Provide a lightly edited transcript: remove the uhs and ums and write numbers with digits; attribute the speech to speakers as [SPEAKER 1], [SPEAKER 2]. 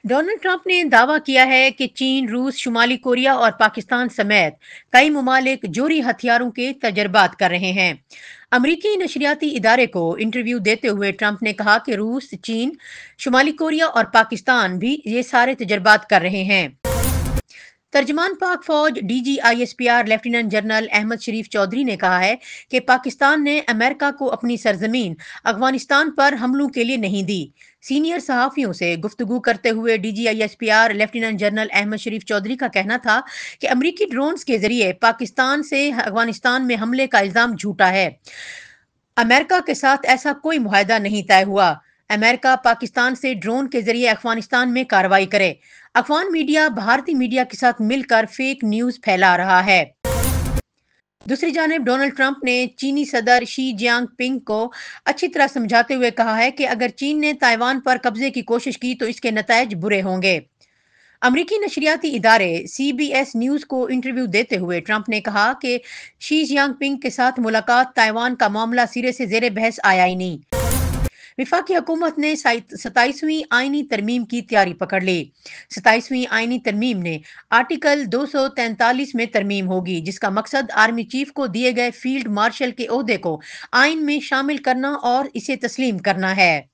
[SPEAKER 1] Donald Trump ने दावा किया है कि चीन, रूस, शुमाली कोरिया और पाकिस्तान समेत कई ममालिक जोरी हथियारों के तजर्बात कर रहे हैं। अमरीकी नशरियाती इदारे को इंटरव्यू देते हुए ट्रंप ने कहा कि रूस, चीन, शुमाली कोरिया और पाकिस्तान भी ये सारे तजर्बात कर रहे हैं। तर्जमान पाक फौज DGISPR लेफ्टिनेंट जनरल अहमद शरीफ चौधरी ने कहा है कि पाकिस्तान ने अमेरिका को अपनी सरजमीन अफगानिस्तान पर हमलों के लिए नहीं दी। सीनियर सहाफ़ियों से गुफ्तगू करते हुए DGISPR लेफ्टिनेंट जनरल अहमद शरीफ चौधरी का कहना था कि अमरीकी ड्रोन्स के जरिए पाकिस्तान से अफगानिस्तान में हमले का इल्ज़ाम झूठा है। अमेरिका के साथ ऐसा कोई मुआहदा नहीं तय हुआ। अमेरिका पाकिस्तान से ड्रोन के जरिए अफगानिस्तान में कार्रवाई करे। अफगान मीडिया भारतीय मीडिया के साथ मिलकर फेक न्यूज फैला रहा है। दूसरी जानिब डोनाल्ड ट्रंप ने चीनी सदर शी जिनपिंग को अच्छी तरह समझाते हुए कहा है कि अगर चीन ने ताइवान पर कब्जे की कोशिश की तो इसके नतायज बुरे होंगे। अमरीकी नशरियाती इदारे CBS न्यूज को इंटरव्यू देते हुए ट्रंप ने कहा कि शी जिनपिंग के साथ मुलाकात ताइवान का मामला सिरे से जेर बहस आया ही नहीं। विफाकी हुकूमत ने 27वीं आईनी तरमीम की तैयारी पकड़ ली। 27वीं आईनी तरमीम ने आर्टिकल 243 में तरमीम होगी, जिसका मकसद आर्मी चीफ को दिए गए फील्ड मार्शल के ओहदे को आइन में शामिल करना और इसे तस्लीम करना है।